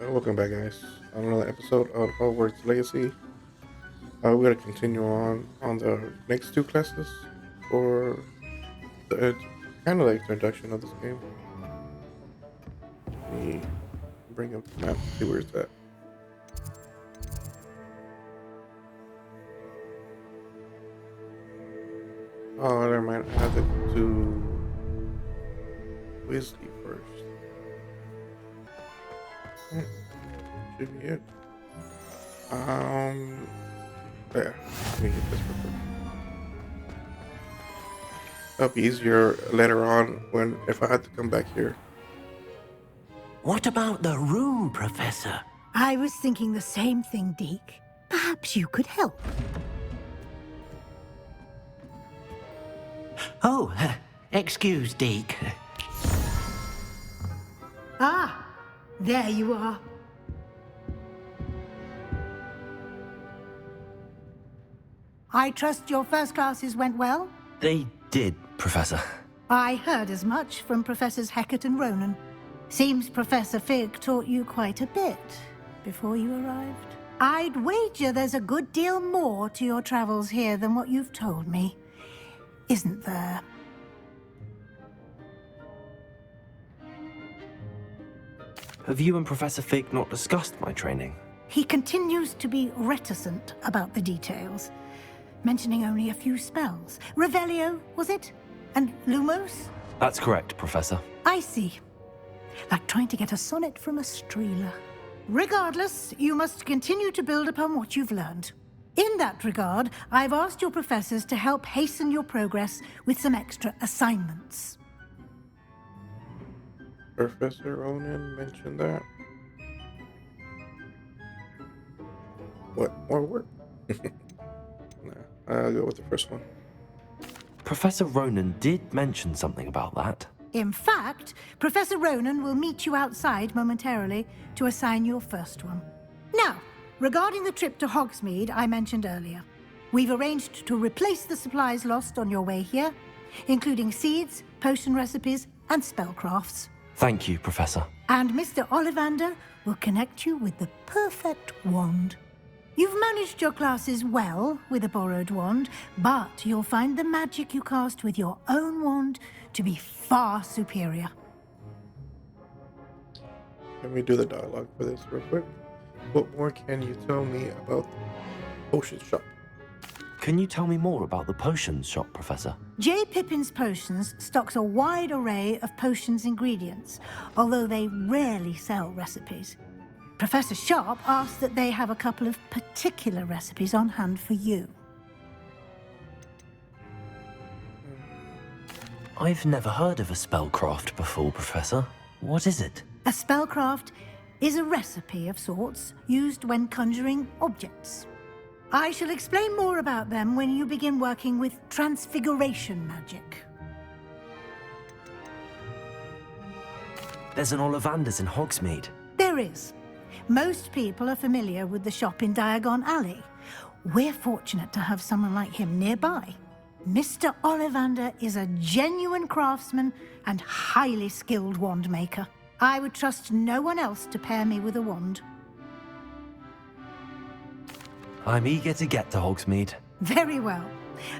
Welcome back, guys. On another episode of Hogwarts Legacy. We're gonna continue on the next two classes for the kind of like the introduction of this game. Let me bring up the map, see where it's at. Oh, never mind. I have to do Weasley first. Hmm, should be it. There. Let me get this real quick. That'll be easier later on when if I had to come back here. What about the room, Professor? I was thinking the same thing, Deke. Perhaps you could help. Oh, excuse, Deke. Ah, there you are. I trust your first classes went well? They did, Professor. I heard as much from Professors Hecat and Ronan. Seems Professor Fig taught you quite a bit before you arrived. I'd wager there's a good deal more to your travels here than what you've told me. Isn't there? Have you and Professor Fig not discussed my training? He continues to be reticent about the details, mentioning only a few spells. Revelio, was it? And Lumos? That's correct, Professor. I see. Like trying to get a sonnet from a streeler. Regardless, you must continue to build upon what you've learned. In that regard, I've asked your professors to help hasten your progress with some extra assignments. Professor Ronan mentioned that. What? More work? Nah, I'll go with the first one. Professor Ronan did mention something about that. In fact, Professor Ronan will meet you outside momentarily to assign your first one. Now, regarding the trip to Hogsmeade I mentioned earlier, we've arranged to replace the supplies lost on your way here, including seeds, potion recipes, and spellcrafts. Thank you, Professor. And Mr. Ollivander will connect you with the perfect wand. You've managed your classes well with a borrowed wand, but you'll find the magic you cast with your own wand to be far superior. Let me do the dialogue for this real quick. What more can you tell me about the potion shop? Can you tell me more about the potions shop, Professor? J. Pippin's Potions stocks a wide array of potions ingredients, although they rarely sell recipes. Professor Sharp asked that they have a couple of particular recipes on hand for you. I've never heard of a spellcraft before, Professor. What is it? A spellcraft is a recipe of sorts used when conjuring objects. I shall explain more about them when you begin working with transfiguration magic. There's an Ollivander's in Hogsmeade. There is. Most people are familiar with the shop in Diagon Alley. We're fortunate to have someone like him nearby. Mr. Ollivander is a genuine craftsman and highly skilled wand maker. I would trust no one else to pair me with a wand. I'm eager to get to Hogsmeade. Very well.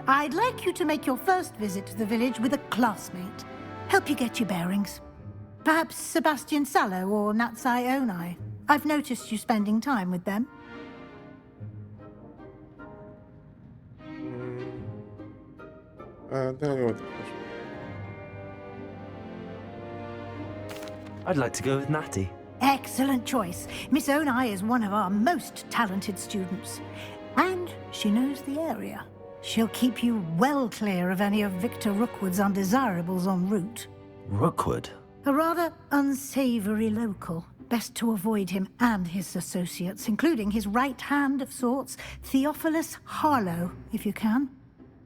I'd like you to make your first visit to the village with a classmate. Help you get your bearings. Perhaps Sebastian Sallow or Natsai Onai. I've noticed you spending time with them. Then I'll go with the first one. I'd like to go with Natty. Excellent choice. Miss Onai is one of our most talented students. And she knows the area. She'll keep you well clear of any of Victor Rookwood's undesirables en route. Rookwood? A rather unsavory local. Best to avoid him and his associates, including his right hand of sorts, Theophilus Harlow, if you can.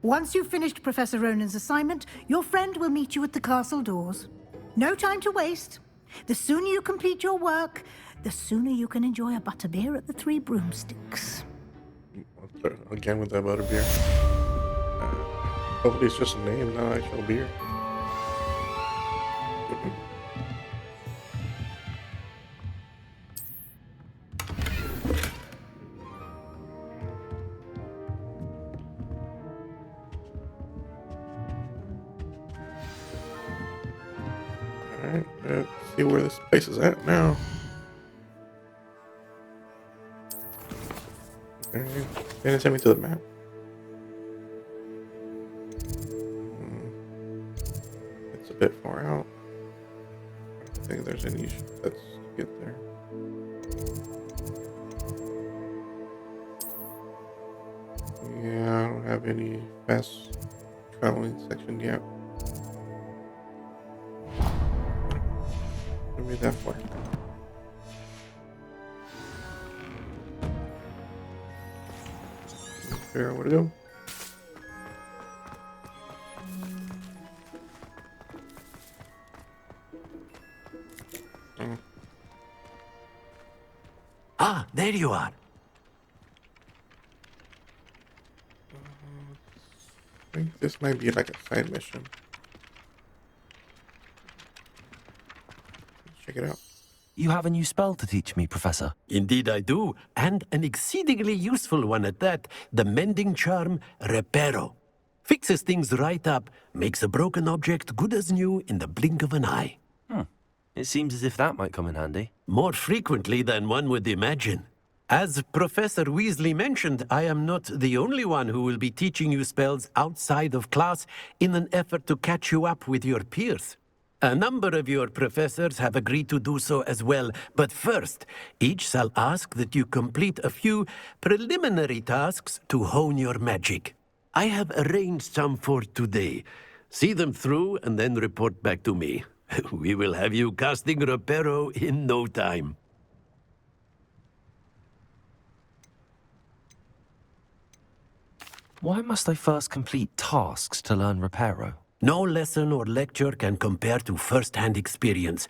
Once you've finished Professor Ronan's assignment, your friend will meet you at the castle doors. No time to waste. The sooner you complete your work, the sooner you can enjoy a butterbeer at the Three Broomsticks. Again with that butterbeer. Hopefully it's just a name, not actual beer. see where this place is at now. Okay, then it sent me to the map. It's a bit far out. I don't think there's any shortcuts to get there. Yeah, I don't have any fast traveling section yet. Maybe that far. Figure out where to go. Ah, there you are. I think this might be like a side mission. Let's check it out. You have a new spell to teach me, Professor. Indeed I do, and an exceedingly useful one at that, the mending charm Reparo. Fixes things right up, makes a broken object good as new in the blink of an eye. It seems as if that might come in handy. More frequently than one would imagine. As Professor Weasley mentioned, I am not the only one who will be teaching you spells outside of class in an effort to catch you up with your peers. A number of your professors have agreed to do so as well, but first, each shall ask that you complete a few preliminary tasks to hone your magic. I have arranged some for today. See them through and then report back to me. We will have you casting Reparo in no time. Why must I first complete tasks to learn Reparo? No lesson or lecture can compare to first-hand experience,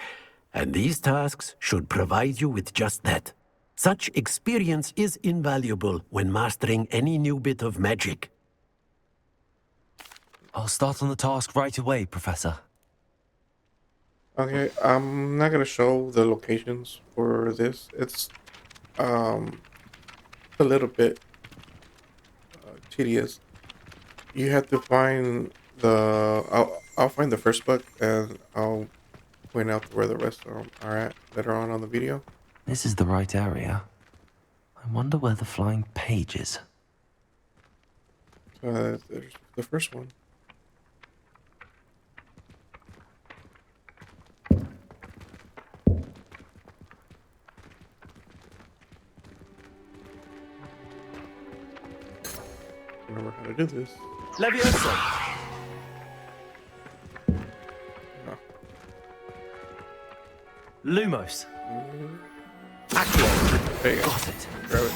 and these tasks should provide you with just that. Such experience is invaluable when mastering any new bit of magic. I'll start on the task right away, Professor. Okay, I'm not gonna show the locations for this. It's a little bit tedious. You have to find the. I'll find the first book and I'll point out where the rest of them are at later on the video. This is the right area. I wonder where the flying page is. There's the first one. Remember how to do this. Leviosa! No. Lumos. There you go. Got it. Grab it.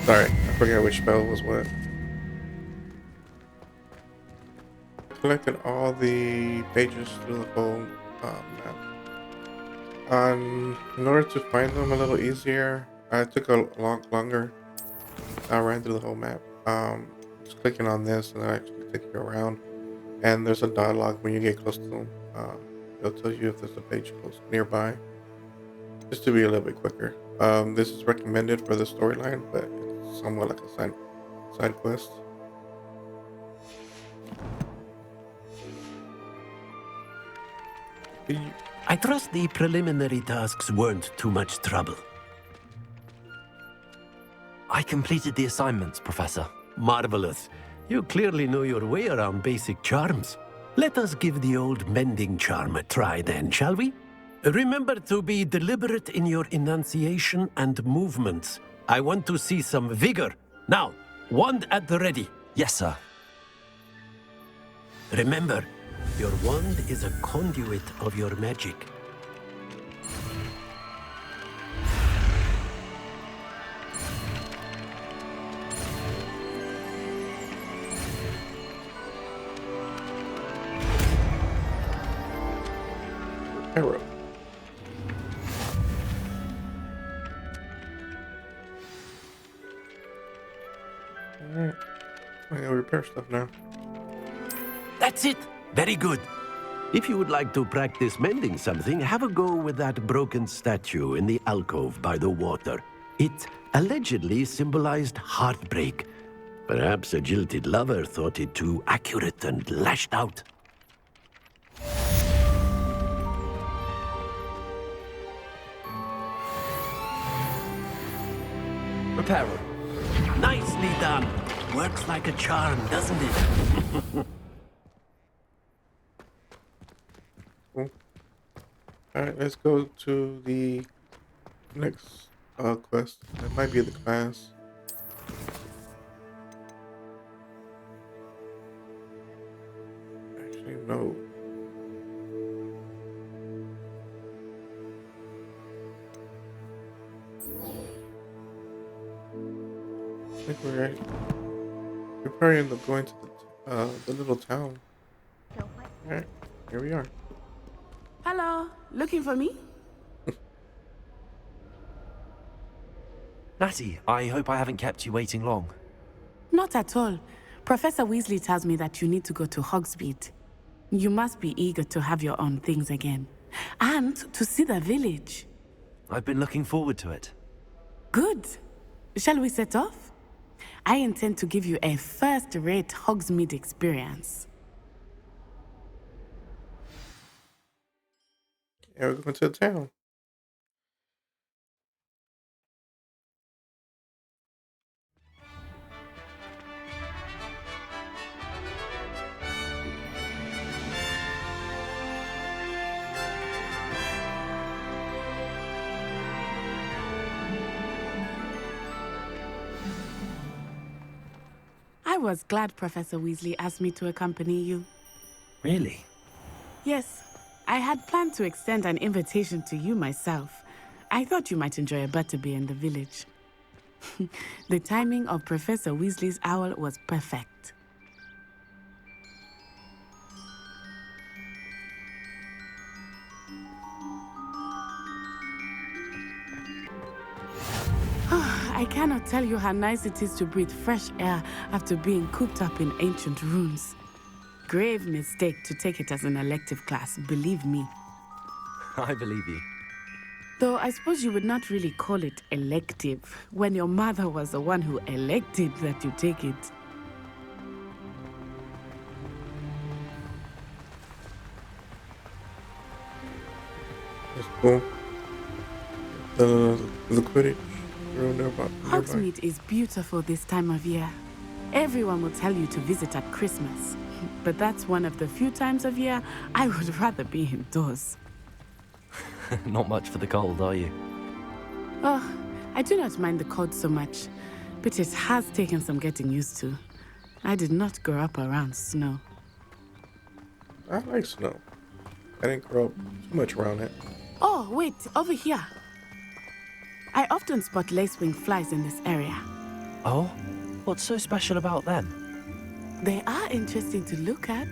Sorry, I forgot which spell was what. Collected all the pages through the whole map. In order to find them a little easier, I took a lot longer. I ran through the whole map. Just clicking on this and I actually take you around. And there's a dialogue when you get close to them. It'll tell you if there's a page close nearby. Just to be a little bit quicker. This is recommended for the storyline, but it's somewhat like a side quest. I trust the preliminary tasks weren't too much trouble. I completed the assignments, Professor. Marvelous. You clearly know your way around basic charms. Let us give the old mending charm a try then, shall we? Remember to be deliberate in your enunciation and movements. I want to see some vigor. Now, wand at the ready. Yes, sir. Remember, your wand is a conduit of your magic. Arrow. Alright. I gotta repair stuff now. That's it. Very good. If you would like to practice mending something, have a go with that broken statue in the alcove by the water. It allegedly symbolized heartbreak. Perhaps a jilted lover thought it too accurate and lashed out. prepare them. Nicely done. Works like a charm, doesn't it? Cool. Alright, let's go to the next quest. It might be the class. Actually, no. I think we're right. We probably end up going to the little town. Alright, here we are. Hello, looking for me? Natty, I hope I haven't kept you waiting long. Not at all. Professor Weasley tells me that you need to go to Hogsmeade. You must be eager to have your own things again. And to see the village. I've been looking forward to it. Good. Shall we set off? I intend to give you a first-rate Hogsmeade experience. Yeah, we're going to the town. I was glad Professor Weasley asked me to accompany you. Really? Yes, I had planned to extend an invitation to you myself. I thought you might enjoy a butterbeer in the village. The timing of Professor Weasley's owl was perfect. I cannot tell you how nice it is to breathe fresh air after being cooped up in ancient rooms. Grave mistake to take it as an elective class, believe me. I believe you. Though I suppose you would not really call it elective when your mother was the one who elected that you take it. That's cool. The Quidditch room nearby. Hogsmeade is beautiful this time of year. Everyone will tell you to visit at Christmas. But that's one of the few times of year I would rather be indoors. Not much for the cold, are you? Oh, I do not mind the cold so much, but it has taken some getting used to. I did not grow up around snow. I like snow. I didn't grow up too much around it. Oh, wait, over here. I often spot lacewing flies in this area. Oh? What's so special about them? They are interesting to look at,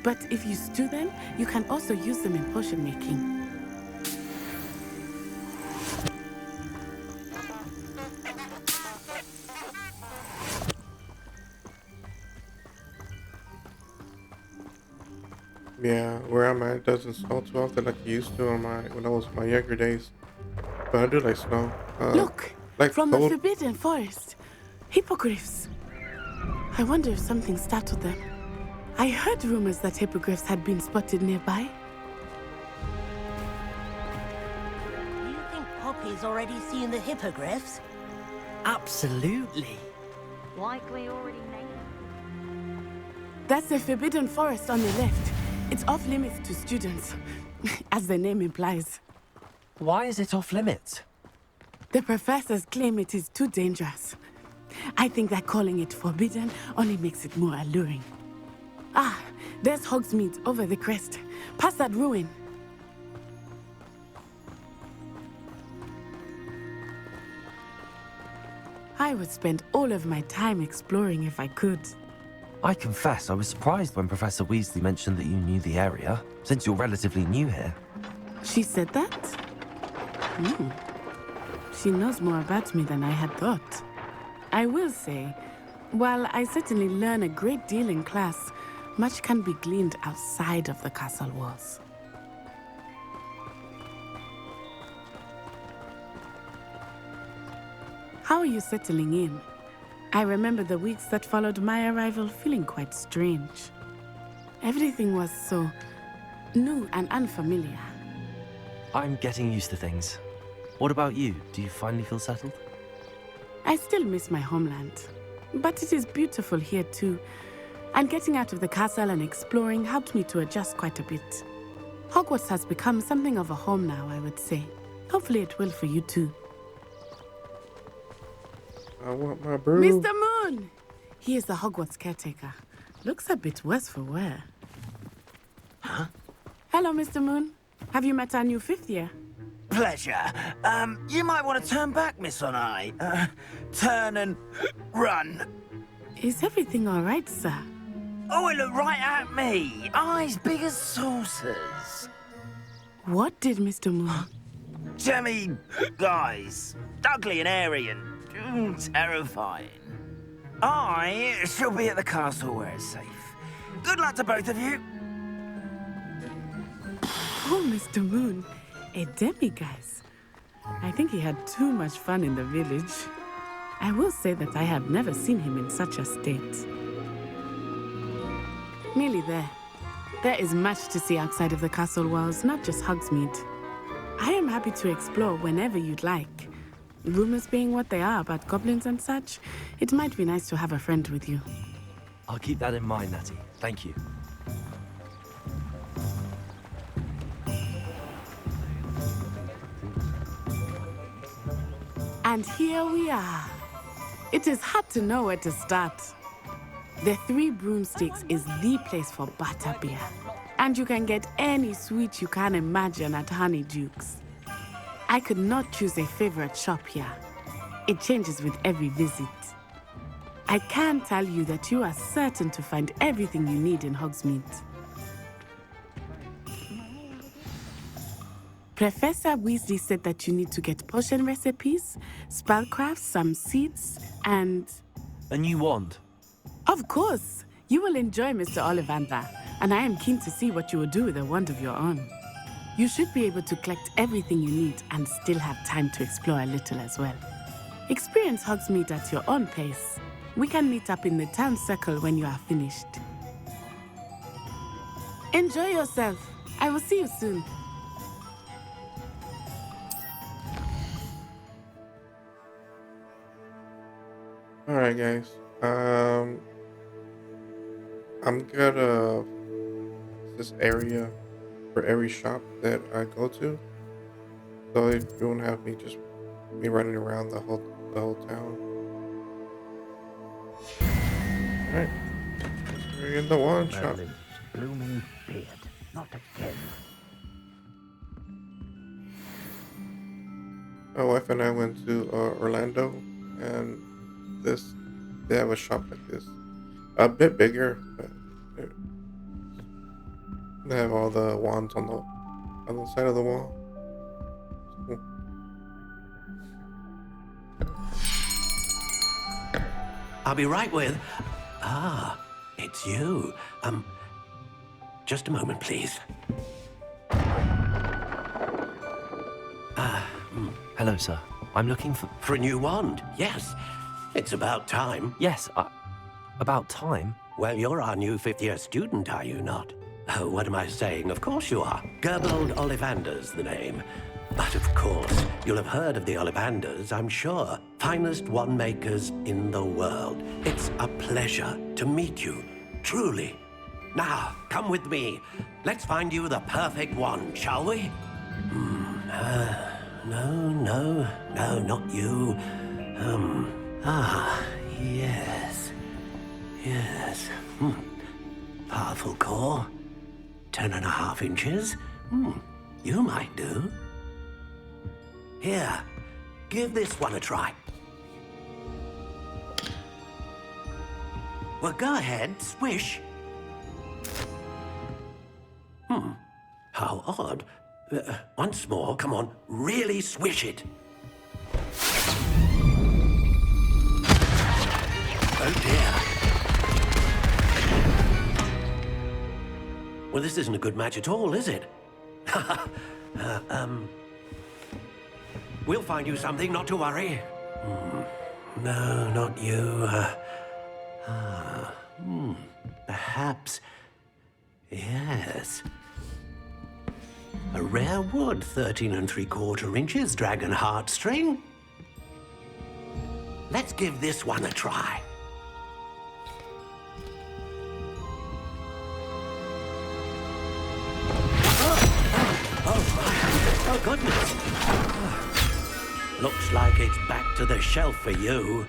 but if you stew them, you can also use them in potion making. Yeah, where I'm at, it doesn't snow too often like it used to when I was in my younger days. But I do like snow. Look, like from cold. the Forbidden Forest. Hippogriffs. I wonder if something startled them. I heard rumors that hippogriffs had been spotted nearby. You think Poppy's already seen the hippogriffs? Absolutely. Likely already named. That's the Forbidden Forest on the left. It's off limits to students, as the name implies. Why is it off limits? The professors claim it is too dangerous. I think that calling it forbidden only makes it more alluring. Ah, there's Hogsmeade over the crest. Past that ruin. I would spend all of my time exploring if I could. I confess I was surprised when Professor Weasley mentioned that you knew the area, since you're relatively new here. She said that? She knows more about me than I had thought. I will say, while I certainly learn a great deal in class, much can be gleaned outside of the castle walls. How are you settling in? I remember the weeks that followed my arrival feeling quite strange. Everything was so new and unfamiliar. I'm getting used to things. What about you? Do you finally feel settled? I still miss my homeland. But it is beautiful here too. And getting out of the castle and exploring helped me to adjust quite a bit. Hogwarts has become something of a home now, I would say. Hopefully it will for you too. I want my brew. Mr. Moon! He is the Hogwarts caretaker. Looks a bit worse for wear. Huh? Hello, Mr. Moon. Have you met our new 5th year? Pleasure. You might want to turn back, Miss Onai. Turn and run. Is everything all right, sir? Oh, it looked right at me. Eyes big as saucers. What did Mr. Moon? Jemmy guys. Ugly and airy and terrifying. I shall be at the castle where it's safe. Good luck to both of you. Oh, Mr. Moon. A demiguise. I think he had too much fun in the village. I will say that I have never seen him in such a state. Nearly there. There is much to see outside of the castle walls, not just Hogsmeade. I am happy to explore whenever you'd like. Rumors being what they are about goblins and such, it might be nice to have a friend with you. I'll keep that in mind, Natty. Thank you. And here we are. It is hard to know where to start. The Three Broomsticks is the place for butterbeer. And you can get any sweet you can imagine at Honeyduke's. I could not choose a favorite shop here. It changes with every visit. I can tell you that you are certain to find everything you need in Hogsmeade. Professor Weasley said that you need to get potion recipes, spellcraft, some seeds, and... A new wand. Of course! You will enjoy Mr. Ollivander, and I am keen to see what you will do with a wand of your own. You should be able to collect everything you need and still have time to explore a little as well. Experience Hogsmeade at your own pace. We can meet up in the town circle when you are finished. Enjoy yourself. I will see you soon. Alright, guys. I'm gonna this area for every shop that I go to, so you won't have me running around the whole town. Alright, we're in the one shop. Blooming beard. Not again. My wife and I went to Orlando, and they have a shop like this, a bit bigger, but they have all the wands on the side of the wall. Cool. I'll be right with... Ah, it's you. Just a moment, please. Hello, sir. I'm looking for... For a new wand, yes. It's about time. Yes, about time. Well, you're our new 5th-year student, are you not? Oh, what am I saying? Of course you are. Gerbold Ollivander's the name. But of course, you'll have heard of the Ollivanders, I'm sure. Finest wand makers in the world. It's a pleasure to meet you, truly. Now, come with me. Let's find you the perfect wand, shall we? No, not you. Yes. Powerful core. 10.5 inches. You might do. Here, give this one a try. Well, go ahead, swish. How odd. Once more, come on, really swish it. Oh dear. Well, this isn't a good match at all, is it? We'll find you something, not to worry. No, not you. Perhaps. Yes. A rare wood, 13 3/4 inches, dragon heartstring. Let's give this one a try. Oh, goodness. Looks like it's back to the shelf for you.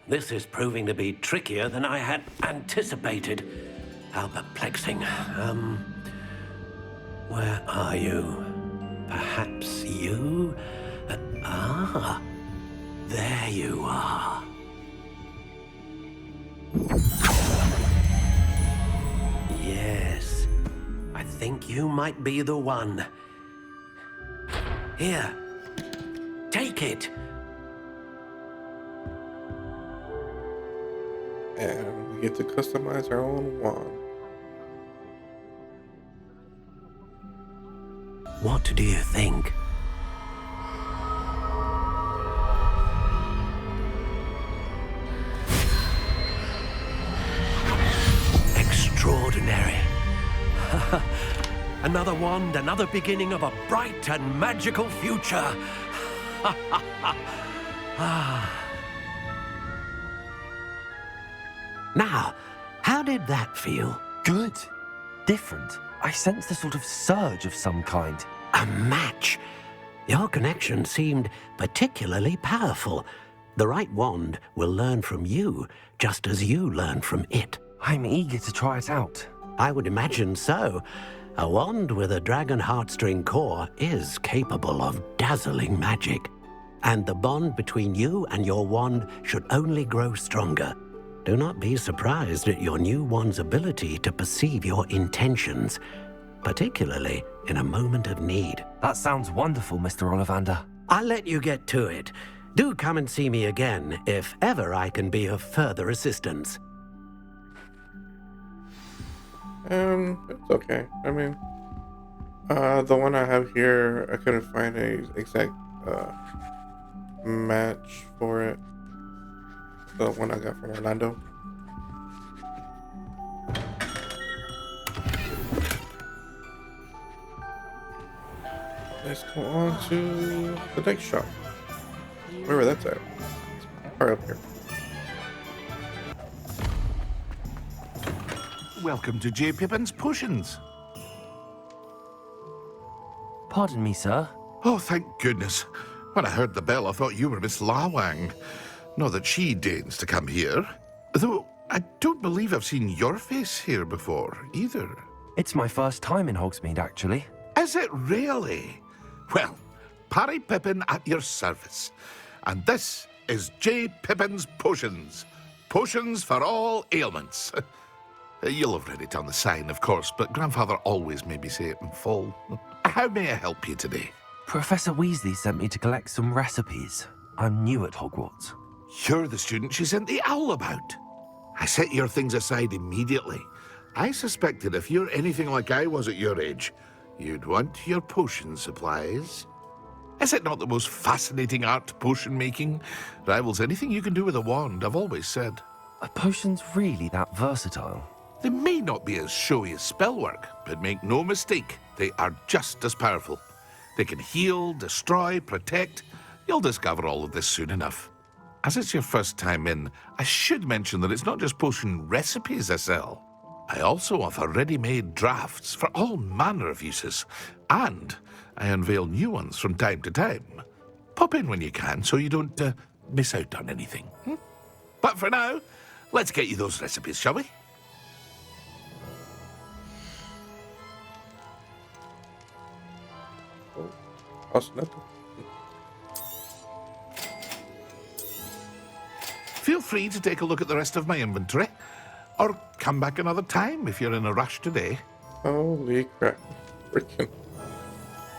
This is proving to be trickier than I had anticipated. How perplexing. Where are you? Perhaps you? There you are. Yes, I think you might be the one. Here, take it. And we get to customize our own wand. What do you think? Extraordinary. Another wand, another beginning of a bright and magical future. Now, how did that feel? Good. Different. I sensed a sort of surge of some kind. A match. Your connection seemed particularly powerful. The right wand will learn from you, just as you learn from it. I'm eager to try it out. I would imagine so. A wand with a dragon heartstring core is capable of dazzling magic. And the bond between you and your wand should only grow stronger. Do not be surprised at your new wand's ability to perceive your intentions, particularly in a moment of need. That sounds wonderful, Mr. Ollivander. I'll let you get to it. Do come and see me again if ever I can be of further assistance. It's okay. I mean, the one I have here, I couldn't find a exact match for it. The one I got from Orlando. Let's go on to the next shop. Wherever that's at. It's right up here. Welcome to J. Pippin's Potions. Pardon me, sir. Oh, thank goodness. When I heard the bell, I thought you were Miss Lawang. Not that she deigns to come here. Though I don't believe I've seen your face here before, either. It's my first time in Hogsmeade, actually. Is it really? Well, Parry Pippin at your service. And this is J. Pippin's Potions. Potions for all ailments. You'll have read it on the sign, of course, but Grandfather always made me say it in full. How may I help you today? Professor Weasley sent me to collect some recipes. I'm new at Hogwarts. You're the student she sent the owl about. I set your things aside immediately. I suspected if you're anything like I was at your age, you'd want your potion supplies. Is it not the most fascinating art, potion making? Rivals anything you can do with a wand, I've always said. Are potions really that versatile? They may not be as showy as spellwork, but make no mistake, they are just as powerful. They can heal, destroy, protect. You'll discover all of this soon enough. As it's your first time in, I should mention that it's not just potion recipes I sell. I also offer ready-made drafts for all manner of uses, and I unveil new ones from time to time. Pop in when you can so you don't miss out on anything. But for now, let's get you those recipes, shall we? Feel free to take a look at the rest of my inventory, or come back another time if you're in a rush today. Holy crap. Freaking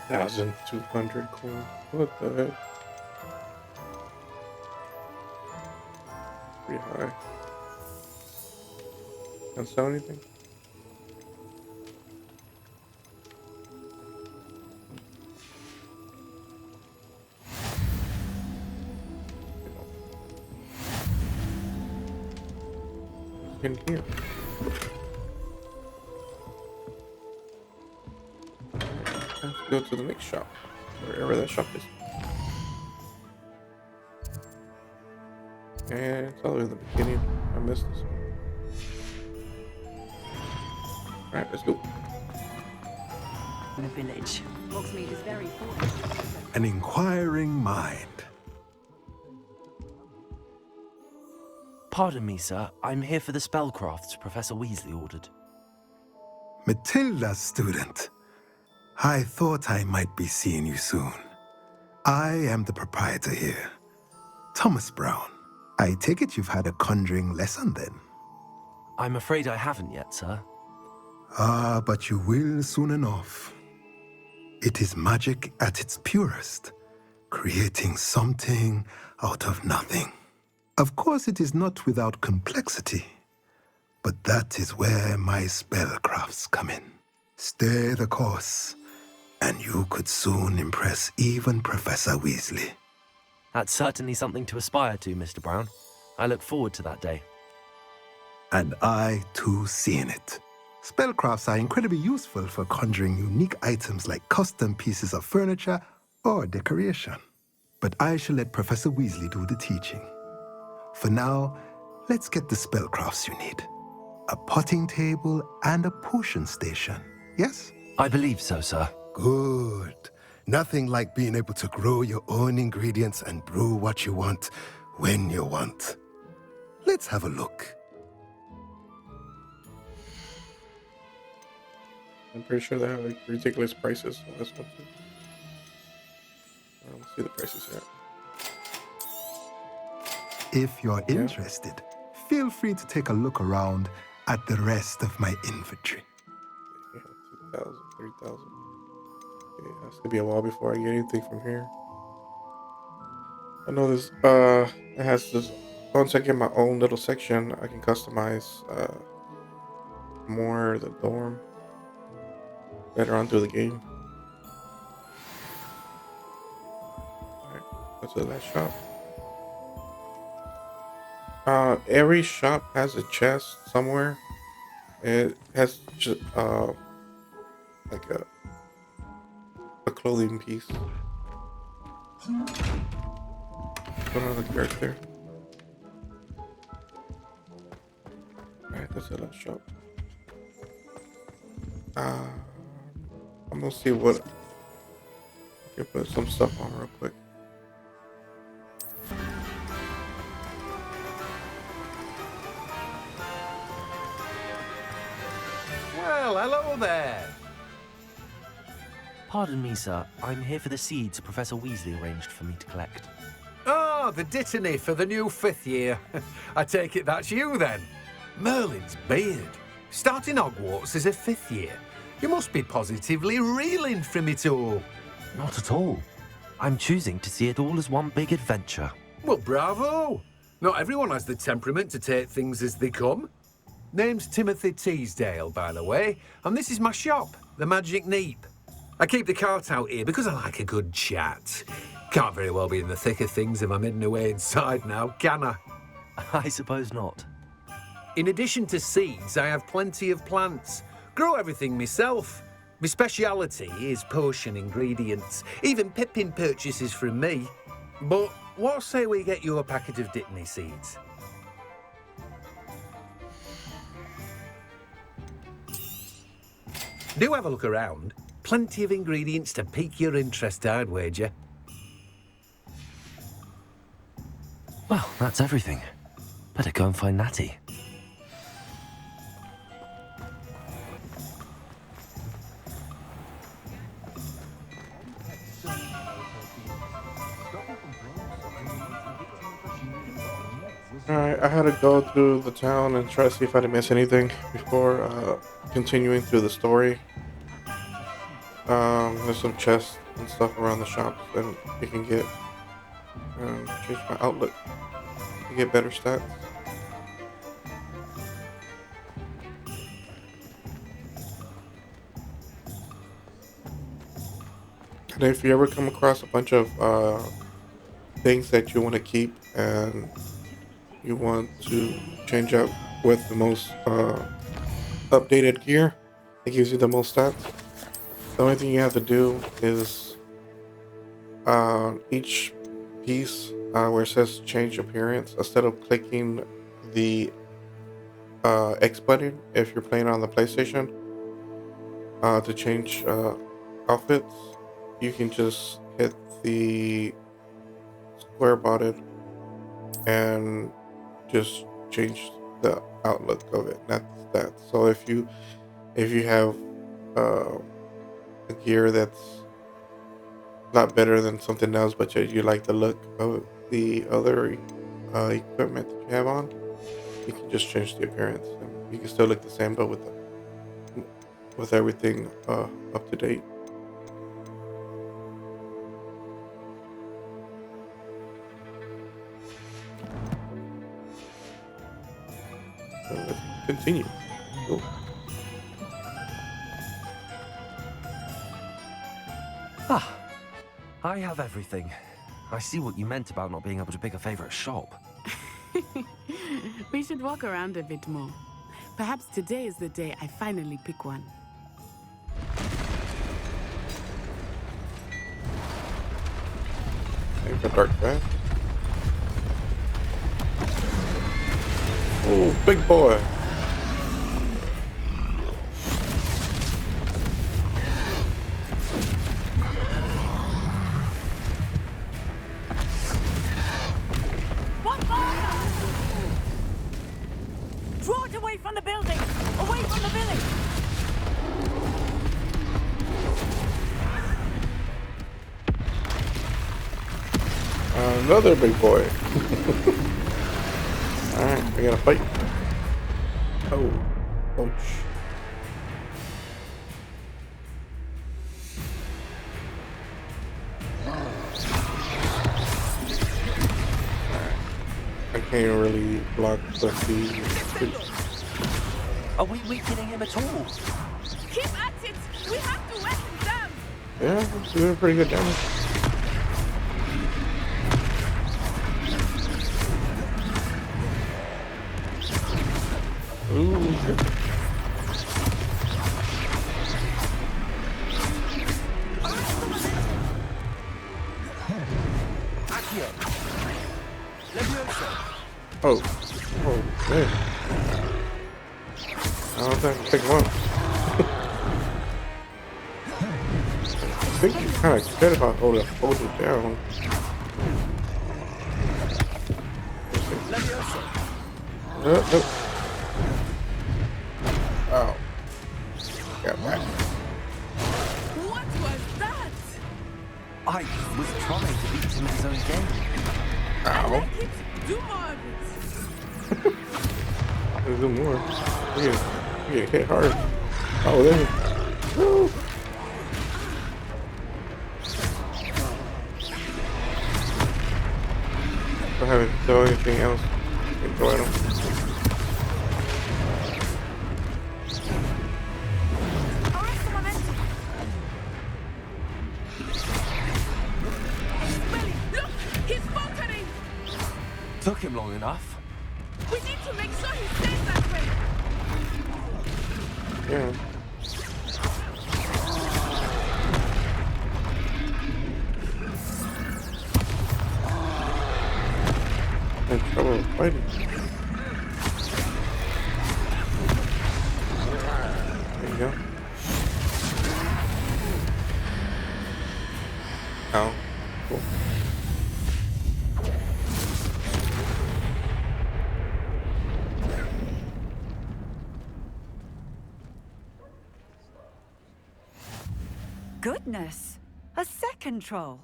1,200 coins. What the heck? Pretty high. Can't sell anything? In here. Let's go to the next shop, wherever that shop is. And it's all the way in the beginning. I missed this one. Alright, let's go. In the village. Hogsmeade is very fortunate. An inquiring mind. Pardon me, sir. I'm here for the spellcrafts Professor Weasley ordered. Matilda's student. I thought I might be seeing you soon. I am the proprietor here, Thomas Brown. I take it you've had a conjuring lesson then? I'm afraid I haven't yet, sir. Ah, but you will soon enough. It is magic at its purest, creating something out of nothing. Of course, it is not without complexity, but that is where my spellcrafts come in. Stay the course, and you could soon impress even Professor Weasley. That's certainly something to aspire to, Mr. Brown. I look forward to that day. And I, too, seeing it. Spellcrafts are incredibly useful for conjuring unique items like custom pieces of furniture or decoration. But I shall let Professor Weasley do the teaching. For now, let's get the spellcrafts you need. A potting table and a potion station, yes? I believe so, sir. Good. Nothing like being able to grow your own ingredients and brew what you want when you want. Let's have a look. I'm pretty sure they have like ridiculous prices on this one too. Let's see the prices yet. If you're interested, feel free to take a look around at the rest of my inventory. Yeah, 2,000, 3,000. Okay, it has to be a while before I get anything from here. I know this, it has this, once I get my own little section, I can customize, more the dorm later on through the game. Alright, go to the last shop. Every shop has a chest somewhere. It has just, like a clothing piece. Another character. Alright, that's the last shop. I'm gonna see what I can put some stuff on real quick. Well, hello there. Pardon me, sir. I'm here for the seeds Professor Weasley arranged for me to collect. Oh, the dittany for the new 5th year. I take it that's you then. Merlin's beard. Starting Hogwarts as a 5th year. You must be positively reeling from it all. Not at all. I'm choosing to see it all as one big adventure. Well, bravo. Not everyone has the temperament to take things as they come. Name's Timothy Teasdale, by the way, and this is my shop, the Magic Neep. I keep the cart out here because I like a good chat. Can't very well be in the thick of things if I'm hidden away inside now, can I? I suppose not. In addition to seeds, I have plenty of plants. Grow everything myself. My speciality is potion ingredients. Even Pippin purchases from me. But what say we get you a packet of dittany seeds? Do have a look around. Plenty of ingredients to pique your interest, I'd wager. Well, that's everything. Better go and find Natty. Alright, I had to go through the town and try to see if I didn't miss anything before continuing through the story. There's some chests and stuff around the shops that you can get. Change my outlook to get better stats. And if you ever come across a bunch of things that you want to keep and you want to change out with the most updated gear, it gives you the most stats. The only thing you have to do is each piece where it says change appearance, instead of clicking the X button if you're playing on the PlayStation to change outfits, you can just hit the square button and just change the outlook of it. That's that. So if you have a gear that's not better than something else, but you like the look of the other equipment that you have on, you can just change the appearance, and you can still look the same, but with everything up to date. So let's continue. Cool. Ah, I have everything. I see what you meant about not being able to pick a favorite shop. We should walk around a bit more. Perhaps today is the day I finally pick one. There's a dark guy. Oh, big boy. Draw it away from the building! Away from the village! Another big boy. Alright, we gotta fight. Oh, ouch. I can't really block the feed. Are we weakening him at all? Keep at it! We have to wet him down! Yeah, it's doing pretty good damage. Ooh, shit. Oh, oh, man. I don't think I can pick him up. I think you kind of cared about hold it down. Nope. Oh. Got back. What was that? I was trying to beat him in his own game. I Ow. like it. Do more of it. There's no more. You get hit hard. Oh, there. Woo. I haven't done anything else. You can go at him. Arrest the momentum! Smelly, look! He's faltering! Took him long enough. We need to make sure he stays that way! Yeah. I'm in trouble fighting. There you go. Oh, cool. Goodness! A second troll!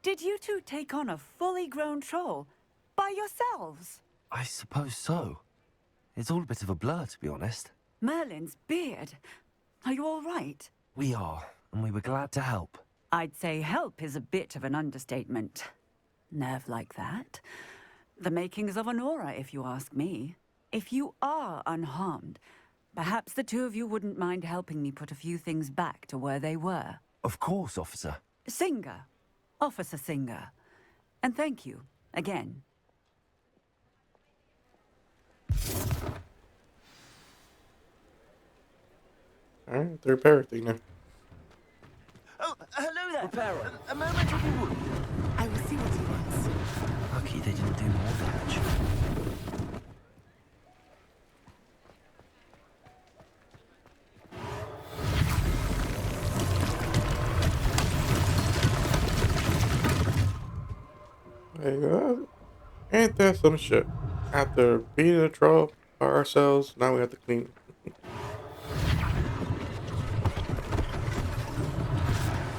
Did you two take on a fully grown troll by yourselves? I suppose so. It's all a bit of a blur, to be honest. Merlin's beard. Are you all right? We are, and we were glad to help. I'd say help is a bit of an understatement. Nerve like that. The makings of an aura, if you ask me. If you are unharmed, perhaps the two of you wouldn't mind helping me put a few things back to where they were. Of course, officer. Singer. Officer Singer. And thank you, again. Alright, the repair thing now. Oh, hello there. Repairer. A moment if you would. I will see what he wants. Lucky they didn't do more damage. Like, ain't that some shit? After beating a troll by ourselves, now we have to clean.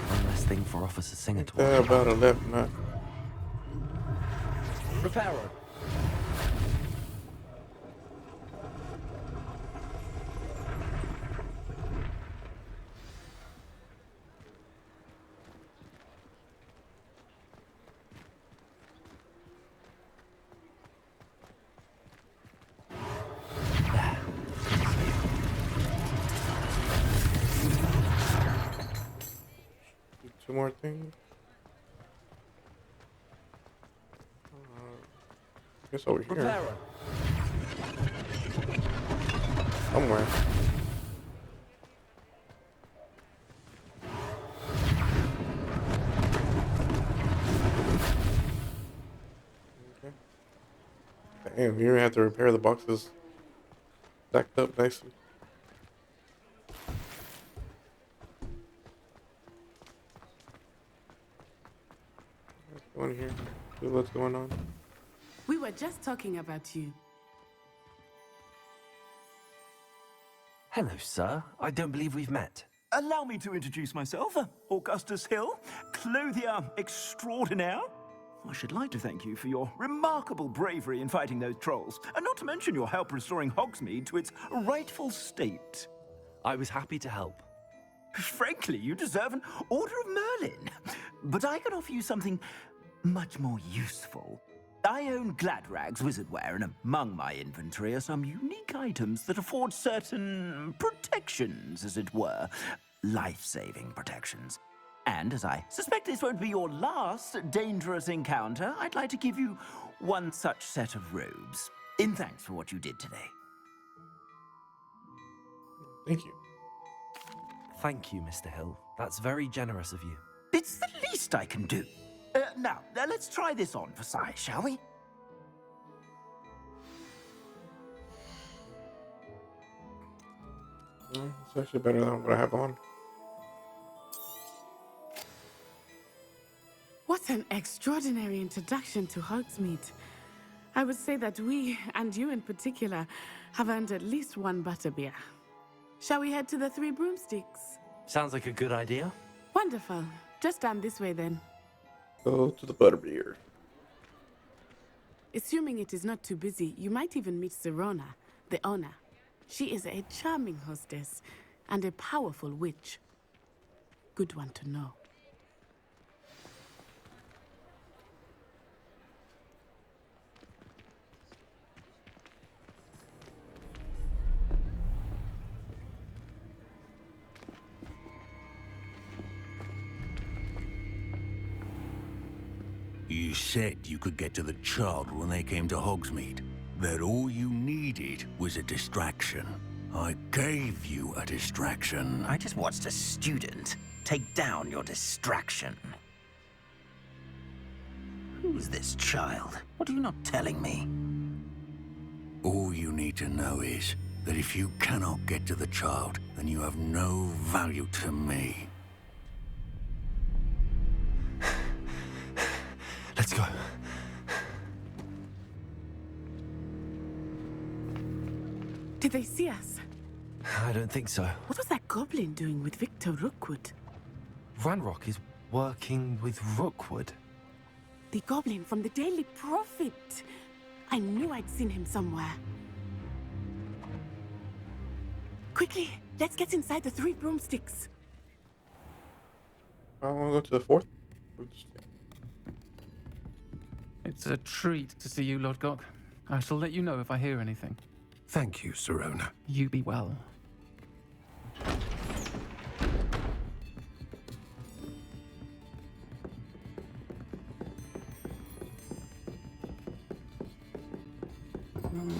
One less thing for Officer Singer to Ain't worry that about. about a left nut? Reparo. Two more things. Guess over here. Reparo. Somewhere. Okay. Damn, you have to repair the boxes stacked up nicely. Let's go in here. See what's going on. We were just talking about you. Hello, sir. I don't believe we've met. Allow me to introduce myself, Augustus Hill, clothier extraordinaire. I should like to thank you for your remarkable bravery in fighting those trolls, and not to mention your help restoring Hogsmeade to its rightful state. I was happy to help. Frankly, you deserve an Order of Merlin. But I can offer you something much more useful. I own Gladrag's wizardware, and among my inventory are some unique items that afford certain protections, as it were. Life-saving protections. And as I suspect this won't be your last dangerous encounter, I'd like to give you one such set of robes, in thanks for what you did today. Thank you. Thank you, Mr. Hill. That's very generous of you. It's the least I can do. Now, let's try this on for size, shall we? It's actually better than what I have on. What an extraordinary introduction to Hogsmeade. I would say that we, and you in particular, have earned at least one butterbeer. Shall we head to the Three Broomsticks? Sounds like a good idea. Wonderful. Just down this way then. Go to the butterbeer. Assuming it is not too busy, you might even meet Serona, the owner. She is a charming hostess and a powerful witch. Good one to know. You said you could get to the child when they came to Hogsmeade. That all you needed was a distraction. I gave you a distraction. I just watched a student take down your distraction. Who's this child? What are you not telling me? All you need to know is that if you cannot get to the child, then you have no value to me. Let's go. Did they see us? I don't think so. What was that goblin doing with Victor Rookwood? Ranrock is working with Rookwood. The goblin from the Daily Prophet. I knew I'd seen him somewhere. Quickly, let's get inside the Three Broomsticks. I want to go to the fourth. It's a treat to see you, Lord Gok. I shall let you know if I hear anything. Thank you, Serona. You be well.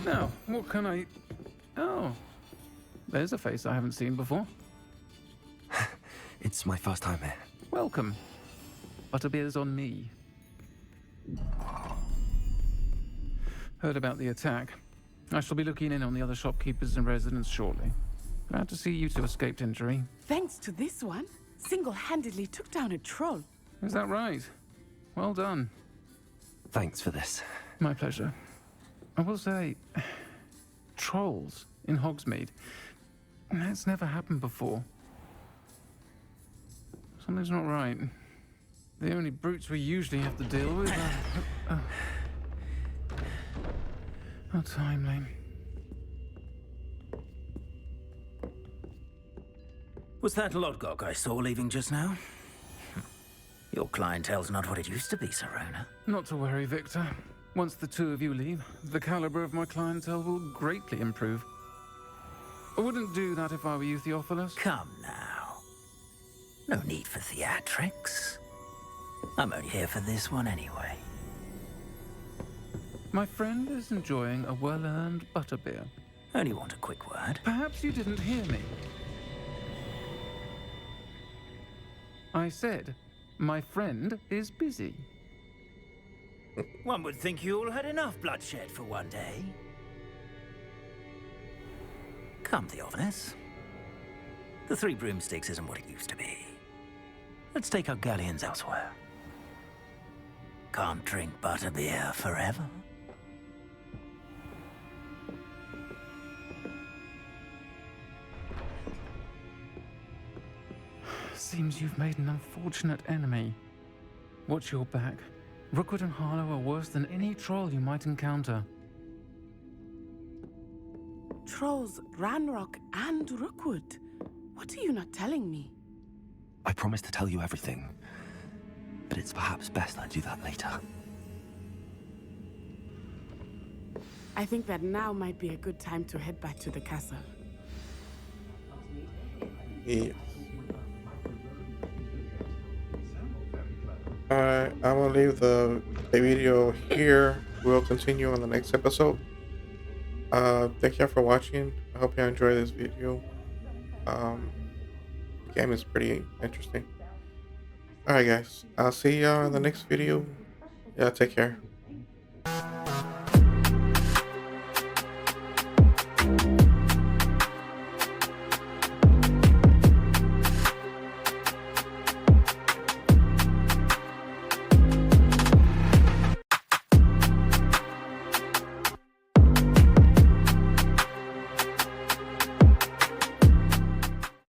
Now, what can I... Oh, there's a face I haven't seen before. It's my first time here. Welcome. Butterbeer's on me. Heard about the attack. I shall be looking in on the other shopkeepers and residents shortly. Glad to see you two escaped injury. Thanks to this one, single-handedly took down a troll. Is that right? Well done. Thanks for this. My pleasure. I will say, trolls in Hogsmeade. That's never happened before. Something's not right. The only brutes we usually have to deal with are... How timely. Was that Lodgok I saw leaving just now? Your clientele's not what it used to be, Serona. Not to worry, Victor. Once the two of you leave, the caliber of my clientele will greatly improve. I wouldn't do that if I were you, Theophilus. Come now. No need for theatrics. I'm only here for this one anyway. My friend is enjoying a well-earned butterbeer. Only want a quick word. Perhaps you didn't hear me. I said, my friend is busy. One would think you all had enough bloodshed for one day. Come, Theophilus. The Three Broomsticks isn't what it used to be. Let's take our galleons elsewhere. Can't drink butterbeer forever. Seems you've made an unfortunate enemy. Watch your back. Rookwood and Harlow are worse than any troll you might encounter. Trolls, Ranrock, and Rookwood. What are you not telling me? I promised to tell you everything, but it's perhaps best I do that later. I think that now might be a good time to head back to the castle. Yes. Alright, I'm gonna leave the video here. We'll continue on the next episode. Thank you for watching. I hope you enjoy this video. The game is pretty interesting. Alright guys, I'll see y'all in the next video. Yeah, take care.